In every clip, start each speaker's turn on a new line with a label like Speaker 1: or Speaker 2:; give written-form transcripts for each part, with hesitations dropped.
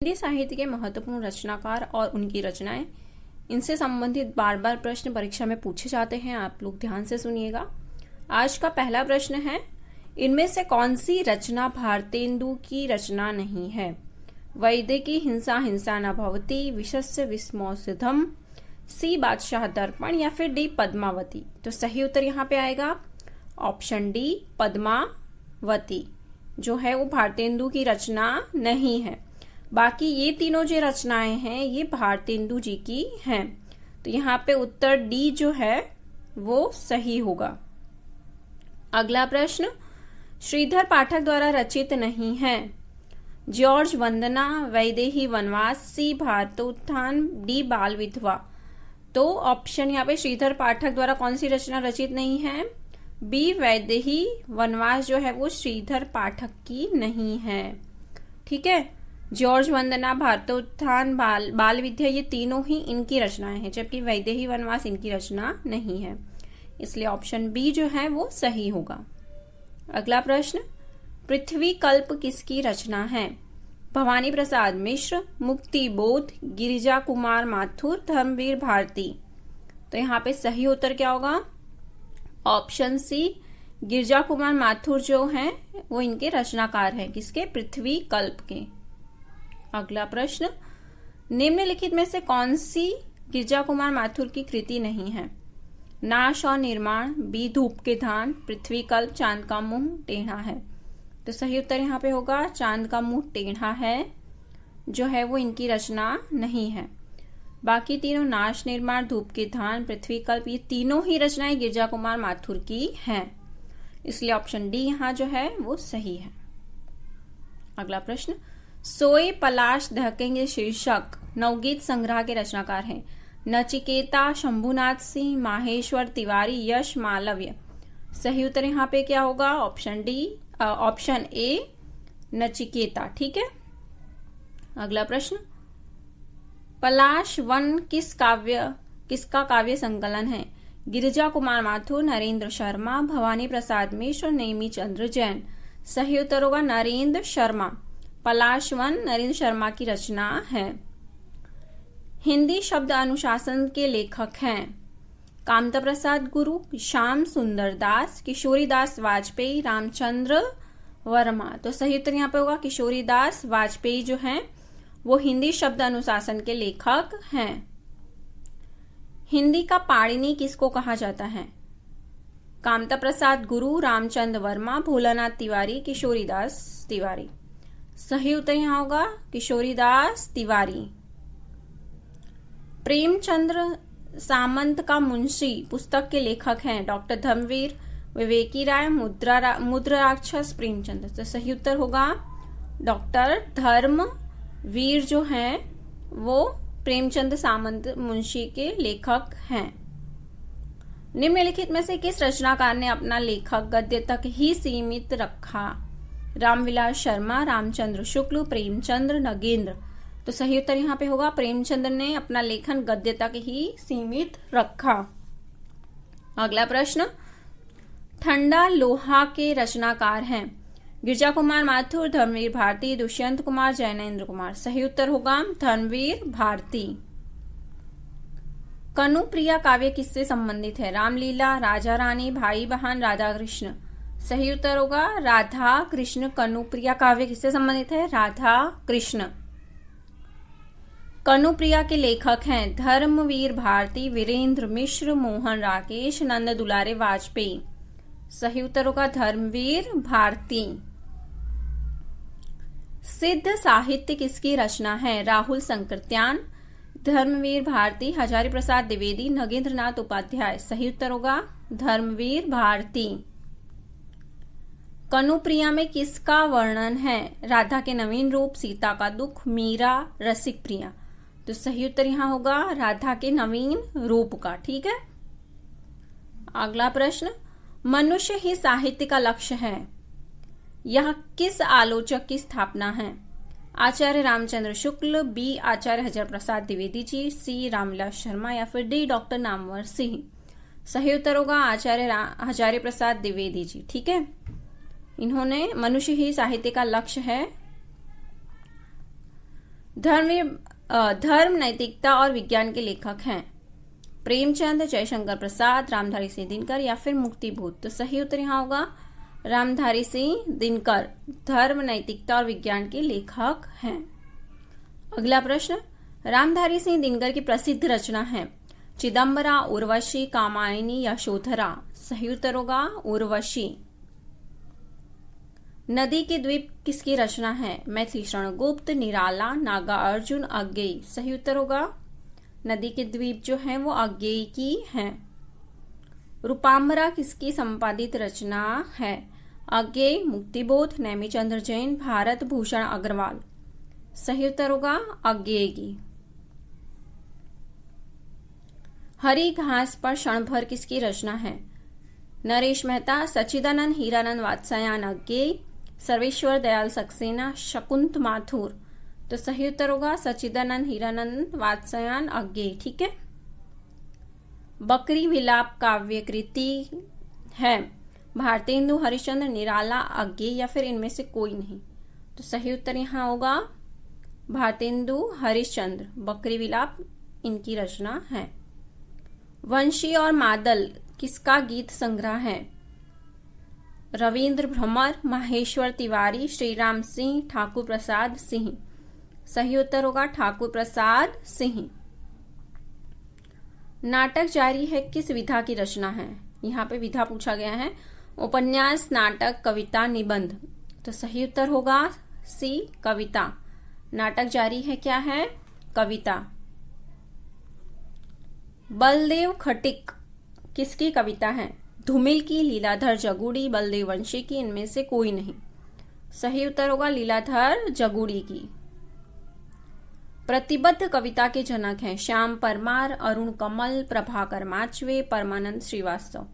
Speaker 1: हिंदी साहित्य के महत्वपूर्ण रचनाकार और उनकी रचनाएं, इनसे संबंधित बार बार प्रश्न परीक्षा में पूछे जाते हैं। आप लोग ध्यान से सुनिएगा। आज का पहला प्रश्न है, इनमें से कौन सी रचना भारतेंदु की रचना नहीं है? वैदेकी हिंसा हिंसा न भवति, विशस्य विस्मोसिधम, सी बादशाह दर्पण या फिर डी पद्मावती। तो सही उत्तर यहाँ पे आएगा ऑप्शन डी पद्मावती, जो है वो भारतेंदु की रचना नहीं है। बाकी ये तीनों जो रचनाएं हैं ये भारतेंदु जी की हैं। तो यहाँ पे उत्तर डी जो है वो सही होगा। अगला प्रश्न, श्रीधर पाठक द्वारा रचित नहीं है। जॉर्ज वंदना, वैदेही वनवास, सी भारतोत्थान, डी बाल विधवा। तो ऑप्शन यहाँ पे श्रीधर पाठक द्वारा कौन सी रचना रचित नहीं है? बी वैदेही वनवास जो है वो श्रीधर पाठक की नहीं है। ठीक है, जॉर्ज वंदना, भारतोत्थान, बाल विद्या ये तीनों ही इनकी रचनाएं हैं, जबकि वैदेही वनवास इनकी रचना नहीं है। इसलिए ऑप्शन बी जो है वो सही होगा। अगला प्रश्न, पृथ्वी कल्प किसकी रचना है? भवानी प्रसाद मिश्र, मुक्ति बोध, गिरिजा कुमार माथुर, धर्मवीर भारती। तो यहाँ पे सही उत्तर क्या होगा? ऑप्शन सी गिरिजा कुमार माथुर जो हैं वो इनके रचनाकार हैं। किसके? पृथ्वी कल्प के। अगला प्रश्न, निम्नलिखित में से कौन सी गिरिजा कुमार माथुर की कृति नहीं है? नाश और निर्माण, बी धूप के धान, पृथ्वी कल्प, चांद का मुंह टेढ़ा है। तो सही उत्तर यहाँ पे होगा चांद का मुंह टेढ़ा है जो है वो इनकी रचना नहीं है। बाकी तीनों नाश, निर्माण, धूप के धान, पृथ्वी कल्प ये तीनों ही रचनाएं गिरिजा कुमार माथुर की हैं। इसलिए ऑप्शन डी यहाँ जो है वो सही है। अगला प्रश्न, सोए पलाश दहकेंगे शीर्षक नवगीत संग्रह के रचनाकार हैं। नचिकेता, शंभुनाथ सिंह, माहेश्वर तिवारी, यश मालव्य। सही उत्तर यहाँ पे क्या होगा? Option D, option A Nachiketa. ठीक है। अगला प्रश्न, पलाश वन किसका काव्य संकलन है? गिरिजा कुमार माथुर, नरेंद्र शर्मा, भवानी प्रसाद मिश्र, नेमी चंद्र जैन। सही उत्तर होगा नरेंद्र शर्मा। पलाश वन नरेंद्र शर्मा की रचना है। हिंदी शब्द अनुशासन के लेखक हैं कामता प्रसाद गुरु, श्याम सुंदर दास, किशोरी दास वाजपेयी, रामचंद्र वर्मा। तो सही उत्तर यहाँ पे होगा किशोरी दास वाजपेयी जो हैं वो हिंदी शब्द अनुशासन के लेखक हैं। हिंदी का पाणिनि किसको कहा जाता है? कामता प्रसाद गुरु, रामचंद्र वर्मा, भोलानाथ तिवारी, किशोरी दास तिवारी। सही उत्तर यहाँ होगा किशोरी दास तिवारी। प्रेमचंद्र सामंत का मुंशी पुस्तक के लेखक हैं डॉक्टर धर्मवीर, विवेकी राय, मुद्रा राक्षस, प्रेमचंद्र। तो सही उत्तर होगा डॉक्टर धर्मवीर जो हैं वो प्रेमचंद सामंत मुंशी के लेखक हैं। निम्नलिखित में से किस रचनाकार ने अपना लेखक गद्य तक ही सीमित रखा? रामविलास शर्मा, रामचंद्र शुक्ल, प्रेमचंद्र, नगेंद्र। तो सही उत्तर यहाँ पे होगा प्रेमचंद्र ने अपना लेखन गद्य तक ही सीमित रखा। अगला प्रश्न, ठंडा लोहा के रचनाकार हैं गिरिजा कुमार माथुर, धर्मवीर भारती, दुष्यंत कुमार, जैनेन्द्र कुमार। सही उत्तर होगा धर्मवीर भारती। कनुप्रिया काव्य किससे संबंधित है? रामलीला, राजा रानी, भाई बहन, राधा कृष्ण। सही उत्तर होगा राधा कृष्ण। कनुप्रिया काव्य किससे संबंधित है? राधा कृष्ण। कनुप्रिया के लेखक हैं धर्मवीर भारती, वीरेंद्र मिश्र, मोहन राकेश, नंद दुलारे वाजपेयी। सही उत्तर होगा धर्मवीर भारती। सिद्ध साहित्य किसकी रचना है? राहुल संकृत्यान, धर्मवीर भारती, हजारी प्रसाद द्विवेदी, नगेंद्रनाथ उपाध्याय। सही उत्तर होगा धर्मवीर भारती। कनुप्रिया में किसका वर्णन है? राधा के नवीन रूप, सीता का दुख, मीरा, रसिक प्रिया। तो सही उत्तर यहाँ होगा राधा के नवीन रूप का। ठीक है। अगला प्रश्न, मनुष्य ही साहित्य का लक्ष्य है, यह किस आलोचक की स्थापना है? आचार्य रामचंद्र शुक्ल, बी आचार्य हजारी प्रसाद द्विवेदी जी, सी रामविलास शर्मा या फिर डी डॉक्टर नामवर सिंह। सही उत्तर होगा आचार्य हजारी प्रसाद द्विवेदी जी। ठीक है। इन्होंने मनुष्य ही साहित्य का लक्ष्य है धर्म, नैतिकता और विज्ञान के लेखक हैं प्रेमचंद, जयशंकर प्रसाद, रामधारी सिंह दिनकर या फिर मुक्तिबोध। तो सही उत्तर यहाँ होगा रामधारी सिंह दिनकर धर्म, नैतिकता और विज्ञान के लेखक हैं। अगला प्रश्न, रामधारी सिंह दिनकर की प्रसिद्ध रचना है चिदंबरा, उर्वशी, कामायनी या शोधरा। सही उत्तर होगा उर्वशी। नदी के द्वीप किसकी रचना है? मैथिली शरण गुप्त, निराला, नागा अर्जुन, अज्ञेय। सही उत्तर होगा नदी के द्वीप जो है वो अज्ञेय की है। रूपाम्बरा किसकी संपादित रचना है? अज्ञेय, मुक्तिबोध, नेमिचंद्र जैन, भारत भूषण अग्रवाल। सही उत्तर होगा अज्ञेय की। हरी घास पर क्षण भर किसकी रचना है? नरेश मेहता, सच्चिदानंद हीरानंद वात्स्यायन अज्ञेय, सर्वेश्वर दयाल सक्सेना, शकुंत माथुर। तो सही उत्तर होगा सच्चिदानंद हीरानंद वात्स्यायन अज्ञेय। ठीक है। बकरी विलाप काव्य कृति है भारतेंदु, हरिश्चंद्र, निराला, अज्ञेय या फिर इनमें से कोई नहीं। तो सही उत्तर यहाँ होगा भारतेंदु हरिश्चंद्र। बकरी विलाप इनकी रचना है। वंशी और मादल किसका गीत संग्रह है? रविंद्र भ्रमर, माहेश्वर तिवारी, श्रीराम सिंह, ठाकुर प्रसाद सिंह। सही उत्तर होगा ठाकुर प्रसाद सिंह। नाटक जारी है किस विधा की रचना है? यहाँ पे विधा पूछा गया है उपन्यास, नाटक, कविता, निबंध। तो सही उत्तर होगा सी कविता। नाटक जारी है क्या है? कविता। बलदेव खटिक किसकी कविता है? धूमिल की, लीलाधर जगुड़ी, बलदेव वंशी की, इनमें से कोई नहीं। सही उत्तर होगा लीलाधर जगुड़ी की। प्रतिबद्ध कविता के जनक हैं श्याम परमार, अरुण कमल, प्रभाकर माचवे, परमानंद श्रीवास्तव।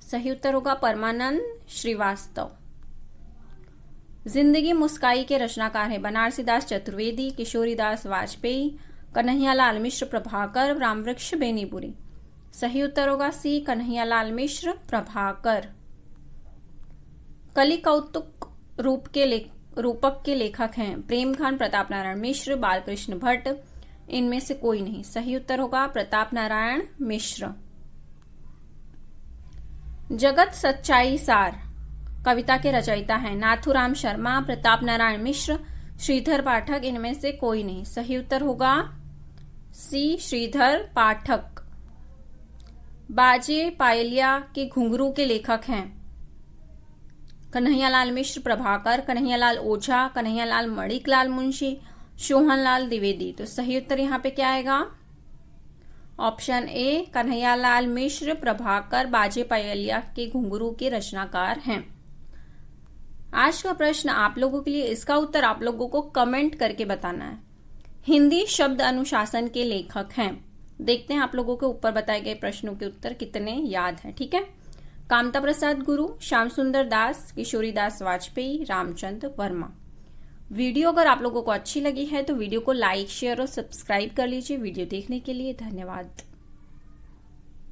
Speaker 1: सही उत्तर होगा परमानंद श्रीवास्तव। जिंदगी मुस्काई के रचनाकार है बनारसीदास चतुर्वेदी, किशोरीदास वाजपेयी, कन्हैयालाल मिश्र, प्रभाकर, रामवृक्ष बेनीपुरी। सही उत्तर होगा सी कन्हैयालाल मिश्र, प्रभाकर। कलि कौतुक रूपक के लेखक हैं प्रेमखान, प्रताप नारायण मिश्र, बालकृष्ण भट्ट। इनमें से कोई नहीं। सही उत्तर होगा प्रताप नारायण मिश्र। जगत सच्चाई सार कविता के रचयिता हैं नाथुराम शर्मा, प्रताप नारायण मिश्र, श्रीधर पाठक। इनमें से कोई नहीं। सही उत्तर होगा सी श्रीधर पाठक। बाजे पायलिया के घुंघरू के लेखक हैं कन्हैयालाल मिश्र, प्रभाकर, कन्हैयालाल ओझा, कन्हैयालाल मणिकलाल मुंशी, सोहनलाल द्विवेदी। तो सही उत्तर यहाँ पे क्या आएगा? ऑप्शन ए कन्हैयालाल मिश्र, प्रभाकर, बाजे पायलिया के घुंघरू के रचनाकार हैं। आज का प्रश्न आप लोगों के लिए, इसका उत्तर आप लोगों को कमेंट करके बताना है। हिंदी शब्द अनुशासन के लेखक हैं। देखते हैं आप लोगों के ऊपर बताए गए प्रश्नों के उत्तर कितने याद हैं। ठीक है। कामता प्रसाद गुरु, श्याम सुंदर दास, किशोरीदास वाजपेयी, रामचंद्र वर्मा। वीडियो अगर आप लोगों को अच्छी लगी है तो वीडियो को लाइक, शेयर और सब्सक्राइब कर लीजिए। वीडियो देखने के लिए धन्यवाद।